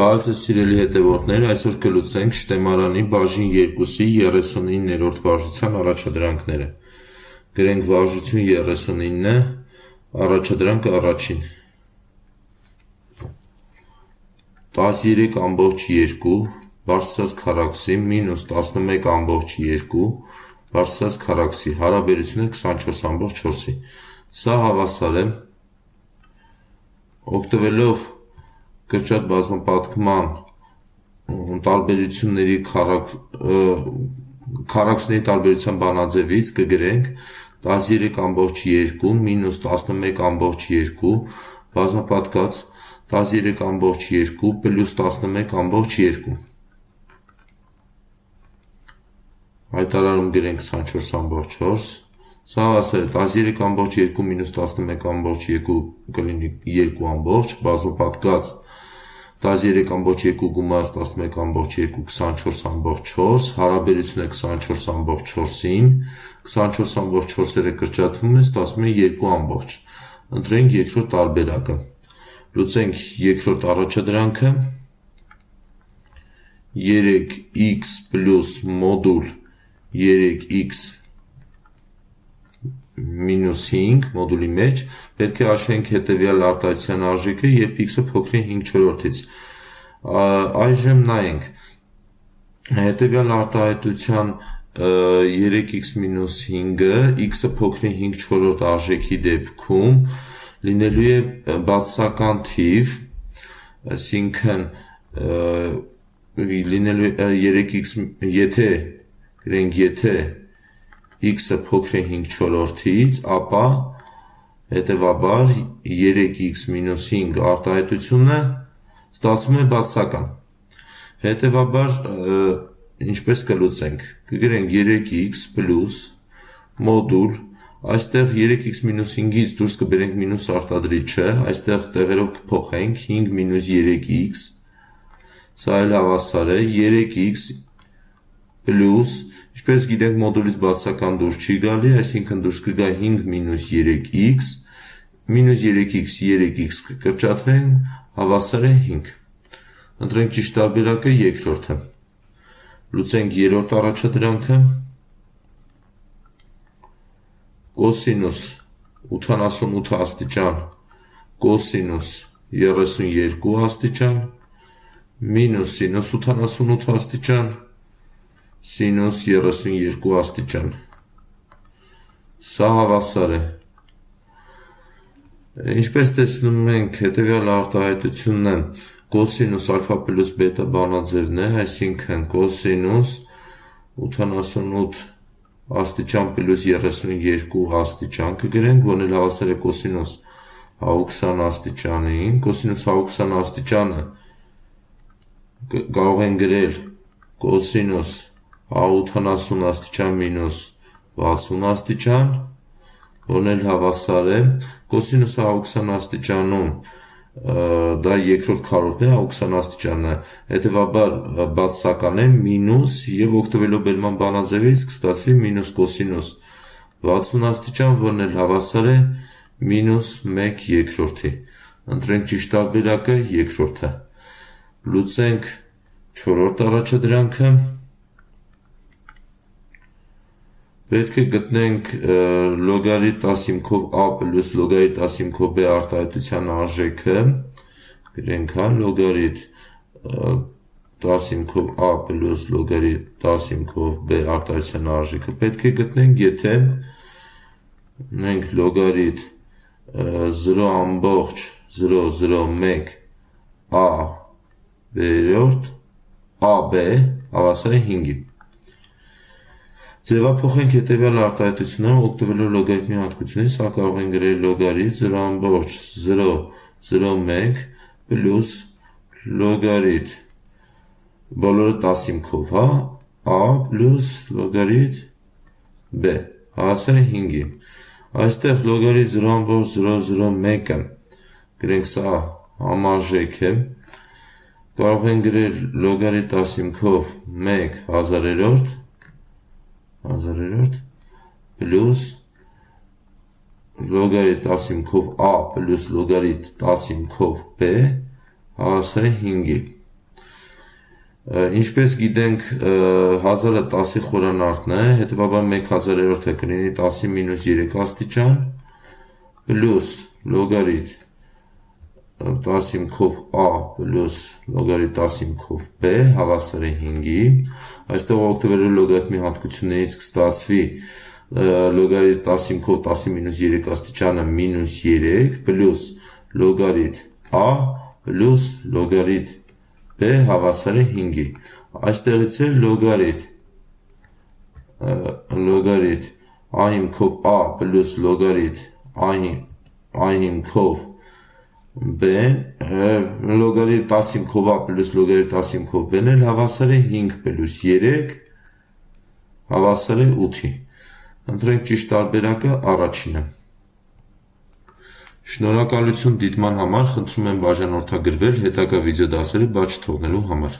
Բաց է սիրելի հետևորդներ, այսօր կլուծենք շտեմարանի բաժին 2-ի 39-րդ վարժության առաջադրանքները։ Գրենք վարժություն 39-ը, առաջադրանքը առաջին։ 13,2 բարձրացած քառակուսի մինուս 11,2 բարձրացած քառակուսի հարաբերությունը 24,4-ի։ Սա հավասար է օգտվելով կրճատ բազմապատկման տարբերությունների քառակուսիների տարբերության բանաձևից կգրենք 13,2 մինուս 11,2 բազմապատկած 13,2 պլյուս 11,2 հայտարարում գրենք 24,4 սա հավասար է 13,2 մինուս 11,2 կլինի 2 բազմապատկած 13,2 գումարած 11,2 24,4 հարաբերությունը 24,4-ին 24,4-ը կրճատվում է, ստացվում է 2 ընտրենք երկրորդ տարբերակը լուծենք երկրորդ առաջադրանքը 3x պլյուս մոդուլ 3x մինուս 5 մոդուլի մեջ պետք է հաշվենք հետևյալ արտահայտության արժեքը, երբ x-ը փոքր է 5/4-ից։ Այժմ նայենք հետևյալ արտահայտության 3x մինուս 5-ը x-ը փոքր է 5/4 արժեքի դեպքում լինելու է բացասական թիվ, այսինքն լինելու է 3x եթե x-ը փոքր է 5/4-ից, ապա հետևաբար 3x մինուս 5 արտահայտությունը ստացվում է բացասական։ Հետևաբար ինչպես կլուծենք, կգրենք 3x պլյուս մոդուլ, այստեղ 3x մինուս 5-ից դուրս կբերենք մինուս արտադրիչը, այստեղ տեղերով կփոխենք 5 մինուս 3x, սա էլ հավասար է 3x պլյուս, ինչպես գիտենք մոդուլից բացասական դուրս չի գալի, այսինքն դուրս կգա 5 մինուս 3x, մինուս 3x, 3x կկրճատվեն, հավասար է 5։ Ընտրենք ճիշտ տարբերակը երկրորդը։ Լուծենք երրորդ առաջադրանքը։ Կոսինուս 88 աստիճան, կոսինուս 32 աստիճան, մինուս սինուս 88 աստիճան, սինուս 32 աստիճան։ Սա հավասար է։ Ինչպես տեսնում ենք, հետևյալ արտահայտությունն է կոսինուս ալֆա պլյուս բետա բանաձևն է, այսինքն կոսինուս 88 աստիճան պլյուս 32 աստիճան կգրենք, որն էլ հավասար է կոսինուս 120 աստիճանին, կոսինուս 120 աստիճանը կարող են գրել կոսինուս 180 աստիճան մինուս 60 աստիճան, որն էլ հավասար է կոսինուս 120 աստիճանում դա երկրորդ քառորդն է, 120 աստիճանը, հետևաբար բացասական է մինուս եւ օգտվելով բերման բանաձևից կստացվի մինուս կոսինուս 60 աստիճան, որն էլ հավասար է մինուս 1 երկրորդի։ Ընտրենք ճիշտ տարբերակը երկրորդը։ Լուծենք չորրորդ առաջադրանքը։ Պետք է գտնենք լոգարիթ ասիմքով a պլյուս լոգարիթ ասիմքով b արտահայտության արժեքը, գրենք լոգարիթ ասիմքով a պլյուս լոգարիթ ասիմքով b արտահայտության արժեքը պետք է գտնենք, եթե ունենք լոգարիթ 0,001 a վերորդ ab հավասար է 5-ի։ Ձևափոխենք հետևյալ արտահայտությունները օգտվելով լոգարիթմի հատկությունից, սա կարող են գրել լոգարիթ 0,001 պլյուս լոգարիթ բոլորը տասիմքով, a պլյուս լոգարիթ b հավասար է 5-ի։ Այստեղ լոգարիթ 0,001-ը գրենք սա համարժեք է, կարող են գրել լոգարիթ ասիմքով 1 հազարերորդ պլյուս լոգարիթ ասիմքով a պլյուս լոգարիթ ասիմքով b հավասար է 5-ի։ Ինչպես գիտենք 1000-ը 10-ի խորանարդն է, հետևաբար 1/1000-ը կլինի 10-ի մինուս 3 աստիճան, պլյուս լոգարիթ 10 քով a պլյուս լոգարիթ 10 քով b հավասար է 5-ի, այստեղ օգտվելով լոգարիթմի հատկություններից կստացվի լոգարիթ 10 քով 10-ի մինուս 3 աստիճանը մինուս 3 պլյուս լոգարիթ a պլյուս լոգարիթ b հավասար է 5-ի, այստեղից է լոգարիթ a հիմքով a պլյուս լոգարիթ a հիմքով b լոգարիթ 10 հիմքով a պլյուս լոգարիթ 10 հիմքով b-ն էլ հավասար է 5 պլյուս 3 հավասար է 8-ի, ընտրենք ճիշտ տարբերակը առաջինը։ Շնորհակալություն դիտման համար, խնդրում եմ բաժանորդագրվել հետագա վիդեոդասերը բաց չթողնելու համար։